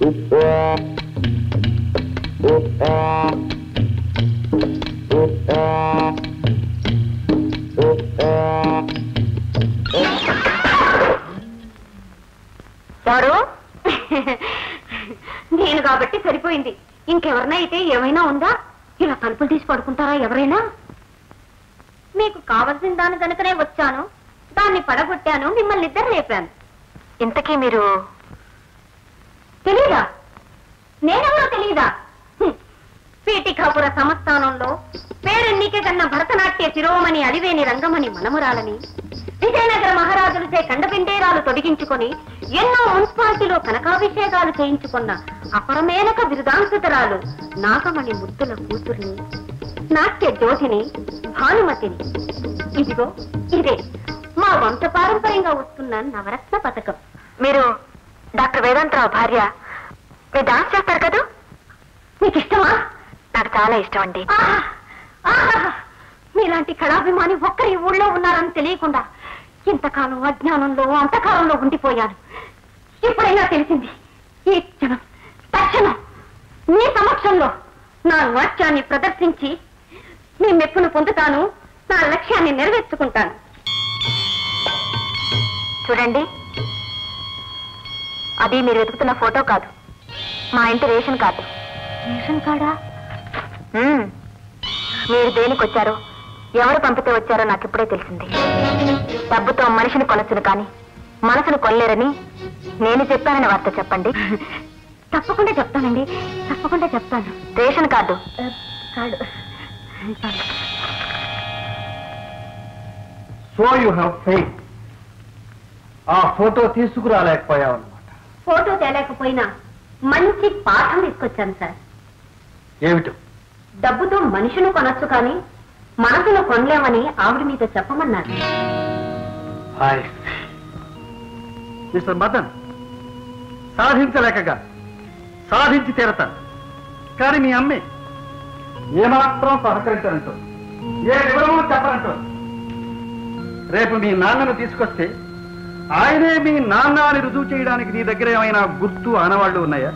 ఎవరు? నేను కాబట్టి సరిపోయింది. ఇంకెవరైనా అయితే ఏమైనా ఉందా? ఇలా తలుపులు తీసి పడుకుంటారా ఎవరైనా? మీకు కావలసిన దాని కనుకనే వచ్చాను, దాన్ని పడగొట్టాను, మిమ్మల్ని ఇద్దరు లేపాను. ఇంతకీ మీరు తెలీదా? నేనెవరో తెలీదా? పీఠికాపుర సంస్థానంలో పేరెన్నిక కన్నా భరతనాట్య శిరోమణి అలివేని రంగమణి మనమురాలని, విజయనగర మహారాజులచే కండపిండేరాలు తొడిగించుకొని ఎన్నో మున్సిపాలిటీలో కనకాభిషేకాలు చేయించుకున్న అపరమేనక బిరుదాంకితురాలు నాగమణి ముద్దుల కూతుర్ని, నాట్య జ్యోతిని, భానుమతిని. ఇదిగో ఇదే మా వంశపారంపర్యంగా వస్తున్న నవరత్న పథకం. మీరు డాక్టర్ వేదాంతరావు భార్య. మీరు డాన్స్ చేస్తారు కదా? మీకు ఇష్టమా? నాకు చాలా ఇష్టం అండి. మీలాంటి కళాభిమాని ఒక్కరి ఊళ్ళో ఉన్నారని తెలియకుండా ఇంతకాలం అజ్ఞానంలో అంతకాలంలో ఉండిపోయాను. ఎప్పుడైనా తెలిసింది. ఈ క్షణం తక్షణం మీ సమక్షంలో నా నాట్యాన్ని ప్రదర్శించి మీ మెప్పును పొందుతాను, నా లక్ష్యాన్ని నెరవేర్చుకుంటాను. చూడండి, అది మీరు వెతుకుతున్న ఫోటో కాదు, మా ఇంటి రేషన్ కార్డు. రేషన్ కార్డా? మీరు దేనికి వచ్చారో, ఎవరు పంపితే వచ్చారో నాకు ఇప్పుడే తెలిసింది. డబ్బుతో మనిషిని కొనొచ్చును కానీ మనసును కొనలేరని నేను చెప్పానని వార్త చెప్పండి. తప్పకుండా చెప్తానండి, తప్పకుండా చెప్తాను. Ration card card. So you have faith. ఆ ఫోటో తీసుకురాలేకపోయావు అన్నమాట. ఫోటో తేలేకపోయినా మంచి పాఠం తీసుకొచ్చాను సార్. ఏమిటో? డబ్బుతో మనిషిని కొనొచ్చు కానీ మనసును కొనలేమని ఆవిడ మీతో చెప్పమన్నారు. మిస్టర్ మదన్, సాధించలేకగా సాధించి తీరతాను. కానీ మీ అమ్మే ఏమాత్రం సహకరించాలంటో, ఏ వివరమూ చెప్పాలంటో. రేపు మీ నాన్నను తీసుకొస్తే ఆయనే మీ నాన్న అని రుజువు చేయడానికి నీ దగ్గర ఏమైనా గుర్తు ఆనవాళ్లు ఉన్నాయా?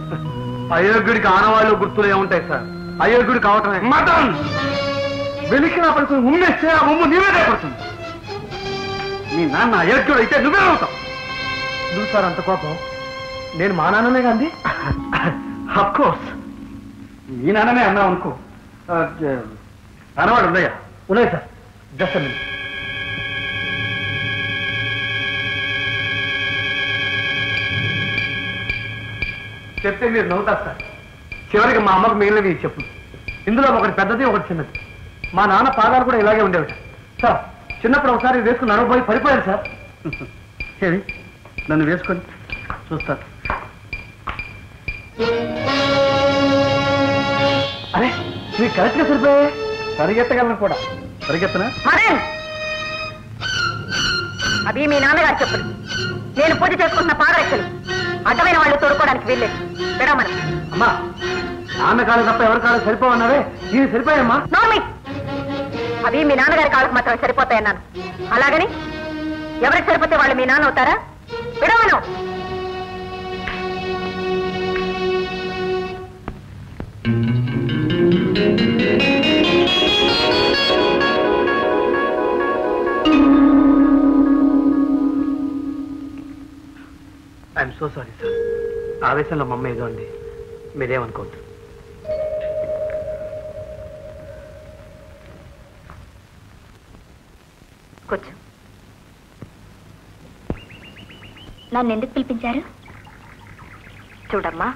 అయోగ్యుడికి ఆనవాళ్లు గుర్తులు ఏముంటాయి సార్? అయోగ్యుడు కావటమే. మదన్, వెలికినా పడుకుని ఉమ్మేస్తే ఆ ఉమ్ము నీవేదే పడుతుంది. మీ నాన్న అయోగ్యుడు అయితే నువ్వేమవుతావు? నువ్వు సార్ అంత కోపం? నేను మా నాన్ననే కాంది. అఫ్కోర్స్ మీ నాన్ననే అన్నావు అనుకో. ఆనవాళ్ళు ఉన్నాయా? ఉన్నాయి సార్. Just minute. చెప్తే మీరు నవ్వుతారు సార్. చివరికి మా అమ్మకు మిగిలినవి చెప్పు. ఇందులో ఒకటి పెద్దది, ఒకటి చిన్నది. మా నాన్న పాదాలు కూడా ఇలాగే ఉండేవి సార్. చిన్నప్పుడు ఒకసారి వేసుకుని నడవబోయి పడిపోయారు సార్. సరే, నన్ను వేసుకొని చూస్తారు. అరే, మీరు కరెక్ట్గా సరిపోయాయి. పరిగెత్తగలను కూడా. పరిగెత్తనా? అవి మీ నాన్నగారు చెప్పడు. నేను పూజ చేసుకుంటున్న పాదరక్షలు అడ్డమైన వాళ్ళు తోడుకోవడానికి వీల్లేదు. విడమని. అమ్మా, నాన్న కాళ్ళు తప్ప ఎవరి కాళ్ళు సరిపోవన్నావే, ఇది సరిపోయామ్మా. నోర్మి, అవి మీ నాన్నగారి కాళ్ళకు మాత్రం సరిపోతాయన్నాను. అలాగని ఎవరికి సరిపోతే వాళ్ళు మీ నాన్న అవుతారా? విడవను. I'm so sorry sir. ఆవేశంలో మా అమ్మ ఏదో అండి, మీరేమనుకోవద్దు. కూర్చో. నన్ను ఎందుకు పిలిపించారు? చూడమ్మా,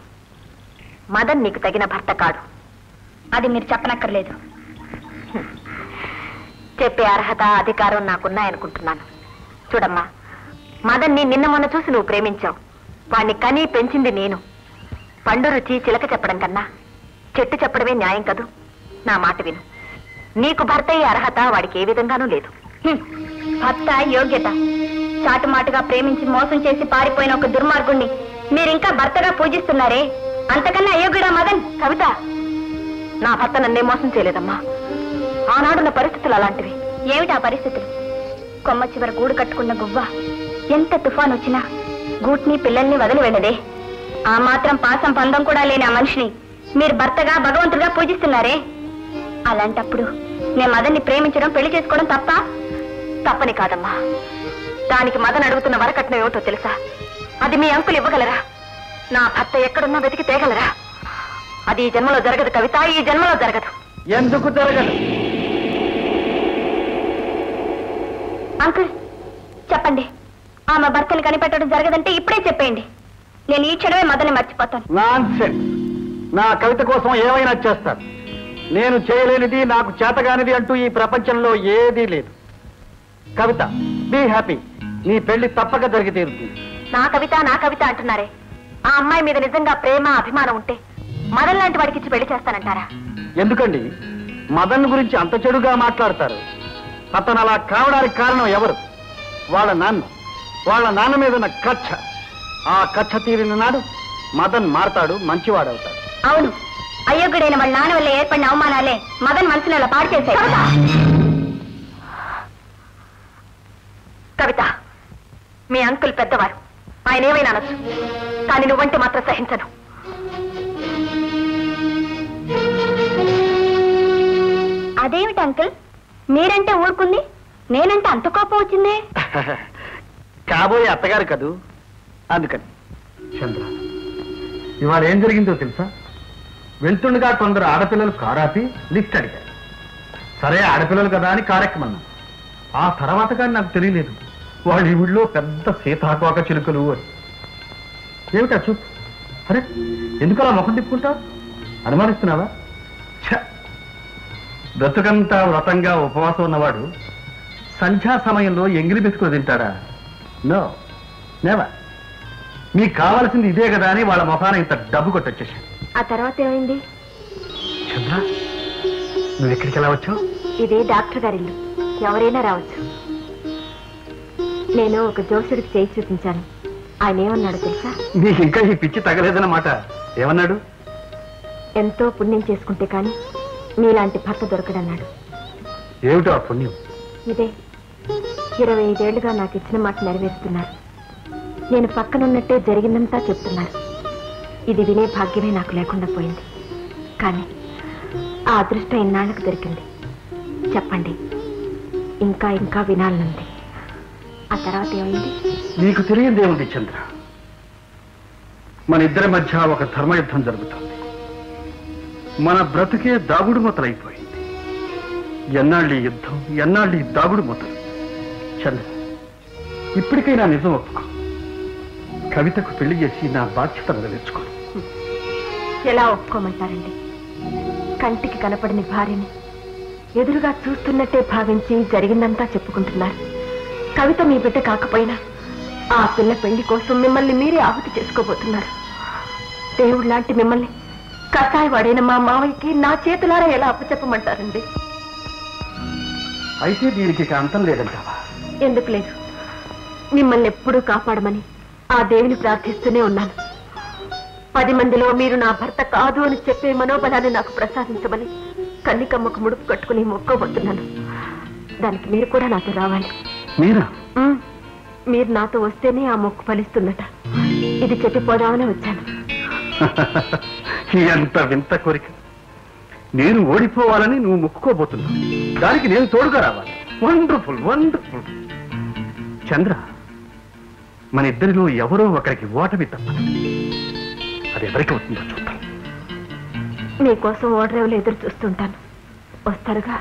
మదన్ నీకు తగిన భర్త కాడు. అది మీరు చెప్పనక్కర్లేదు. చెప్పే అర్హత, అధికారం నాకున్నాయనుకుంటున్నాను. చూడమ్మా, మదన్ని నిన్న మొన్న చూసి నువ్వు ప్రేమించావు. వాణ్ణి కనీ పెంచింది నేను. పండు రుచి చిలక చెప్పడం కన్నా చెట్టు చెప్పడమే న్యాయం కదూ. నా మాట విను. నీకు భర్త అయ్యే అర్హత వాడికి ఏ విధంగానూ లేదు. భర్త యోగ్యత, చాటుమాటుగా ప్రేమించి మోసం చేసి పారిపోయిన ఒక దుర్మార్గుణ్ణి మీరింకా భర్తగా పూజిస్తున్నారే, అంతకన్నా అయోగ్యుడా మదన్? కవిత, నా భర్త నన్నే మోసం చేయలేదమ్మా. ఆనాడున్న పరిస్థితులు అలాంటివి. ఏమిటి ఆ పరిస్థితులు? కొమ్మ చివర గూడు కట్టుకున్న గువ్వ ఎంత తుఫాన్ వచ్చినా గూట్ని పిల్లల్ని వదిలి వెళ్ళదే. ఆ మాత్రం పాసం పందం కూడా లేని ఆ మనిషిని మీరు భర్తగా భగవంతుడిగా పూజిస్తున్నారే, అలాంటప్పుడు నేను మదన్ని ప్రేమించడం పెళ్లి చేసుకోవడం తప్పని కాదమ్మా. దానికి మదన్ అడుగుతున్న వరకట్నం ఏమిటో తెలుసా? అది మీ అంకులు ఇవ్వగలరా? నా భర్త ఎక్కడున్నా వెతికి తేగలరా? అది ఈ జన్మలో జరగదు కవిత, ఈ జన్మలో జరగదు. ఎందుకు జరగదు? అంకుల్ చెప్పండి, ఆమె భర్తని కనిపెట్టడం జరగదంటే ఇప్పుడే చెప్పేయండి. నేను ఈ క్షణమే మదన్ని మర్చిపోతాను. నాన్సెన్స్. నా కవిత కోసం ఏమైనా చేస్తాను. నేను చేయలేనిది, నాకు చేతగానిది అంటూ ఈ ప్రపంచంలో ఏదీ లేదు. కవిత, బీ హ్యాపీ. నీ పెళ్లి తప్పక జరిగి తీరుతుంది. నా కవిత అంటున్నారే, ఆ అమ్మాయి మీద నిజంగా ప్రేమ అభిమానం ఉంటే మదన్ లాంటి వాడికి ఇచ్చి పెళ్లి చేస్తానంటారా? ఎందుకండి మదన్ గురించి అంత చెడుగా మాట్లాడతారు? అతను అలా కావడానికి కారణం ఎవరు? వాళ్ళ నాన్న మీద ఉన్న కక్ష. ఆ కక్ష తీరిన నాడు మదన్ మారతాడు, మంచివాడవుతాడు. అవును, అయోగ్యుడైన వాళ్ళ నాన్న వల్ల ఏర్పడిన అవమానాలే మదన్ మనసుని అలా పాడు చేశాయి. కవిత, మీ అంకుల్ పెద్దవారు, ఆయన ఏమైనా అనొచ్చు, కానీ నువ్వంటే మాత్రం సహించను. అదేమిటి అంకుల్, మీరంటే ఊరుకుంది, నేనంటే అంత కోపం వచ్చింది? కాబోయే అత్తగారు కదూ, అందుకని. చంద్ర, ఇవాళ ఏం జరిగిందో తెలుసా? వెళ్తుండగా కొందరు ఆడపిల్లలు కారాపి లిఫ్ట్ అడిగారు. సరే ఆడపిల్లలు కదా అని కారెక్కమన్నా. ఆ తర్వాత కానీ నాకు తెలియలేదు వాళ్ళ ఈ ఊళ్ళో పెద్ద సీతాకోక చిలుకలు అని. ఏమిటా చూపు? అరే ఎందుకు అలా ముఖం తిప్పుకుంటావు? అనుమానిస్తున్నావా? బ్రతుకంతా వ్రతంగా ఉపవాసం ఉన్నవాడు సంధ్యా సమయంలో ఎంగిలి బెతుకుని తింటాడా? No, never. మీకు కావాల్సింది ఇదే కదా అని వాళ్ళ ముఖాన ఇంత డబ్బు కొట్టొచ్చేసాను. ఆ తర్వాత ఏమైంది? చంద్ర, నువ్వు ఎక్కడికి ఎలా వచ్చావు? ఇదే డాక్టర్ గారి ఇల్లు, ఎవరైనా రావచ్చు. నేను ఒక జోసుడికి చేయి చూపించాను. ఆయన ఏమన్నాడు తెలుసా? నీకు ఇంకా ఈ పిచ్చి తగలేదన్నమాట. ఏమన్నాడు? ఎంతో పుణ్యం చేసుకుంటే కానీ మీలాంటి భర్త దొరకడన్నాడు. ఏమిటో ఆ పుణ్యం? ఇదే 25 ఏళ్లుగా నాకు ఇచ్చిన మాట నెరవేరుస్తున్నారు. నేను పక్కనున్నట్టే జరిగిందంతా చెప్తున్నారు. ఇది వినే భాగ్యమే నాకు లేకుండా పోయింది. కానీ ఆ అదృష్టం ఇన్నాళ్లకు దొరికింది. చెప్పండి, ఇంకా ఇంకా వినాలనుంది. ఆ తర్వాత ఏమైంది? నీకు తెలియదేముంది చంద్ర. మన ఇద్దరి మధ్య ఒక ధర్మయుద్ధం జరుగుతుంది. మన బ్రతుకే దాగుడు మూతలైపోయింది. ఎన్నాళ్ళు ఈ యుద్ధం, ఎన్నాళ్ళు ఈ దాగుడు మూతలు. చంద్ర, ఇప్పటికైనా నిజం ఒప్పుకో. కవితకు పెళ్లి చేసి నా బాధ్యత నెరవేర్చుకో. ఎలా ఒప్పుకోమంటారండి? కంటికి కనపడిన భార్యని ఎదురుగా చూస్తున్నట్టే భావించి జరిగిందంతా చెప్పుకుంటున్నారు. కవిత మీ బిడ్డ కాకపోయినా ఆ పిల్ల పెళ్లి కోసం మిమ్మల్ని మీరే ఆహుతి చేసుకోబోతున్నారు. దేవుడు లాంటి మిమ్మల్ని కసాయి వాడైన మా మావయ్యకి నా చేతులారా ఎలా అప్పచెప్పమంటారండి? అయితే దీనికి అంతం లేదంటావా? ఎందుకు లేదు? మిమ్మల్ని ఎప్పుడూ కాపాడమని ఆ దేవుని ప్రార్థిస్తూనే ఉన్నాను. 10 మందిలో మీరు నా భర్త కాదు అని చెప్పే మనోబలాన్ని నాకు ప్రసాదించమని కన్నికమ్మకు ముడుపు కట్టుకుని మొక్కబోతున్నాను. దానికి మీరు కూడా నాతో రావాలి. మీరా? మీరు నాతో వస్తేనే ఆ మొక్కు ఫలిస్తుందట. ఇది చెప్పిపోదామని వచ్చాను. ఎంత వింత కోరిక! నేను ఓడిపోవాలని నువ్వు మొక్కుకోబోతున్నావు, దానికి నేను తోడుగా రావాలి. Wonderful, wonderful. చంద్ర, మన ఇద్దరిలో ఎవరో ఒకరికి ఓటమి తప్పదు. అది ఎవరికి అవుతుందో చూద్దాం. మీకోసం ఓడరేవులు ఎదురు చూస్తుంటాను. వస్తారుగా?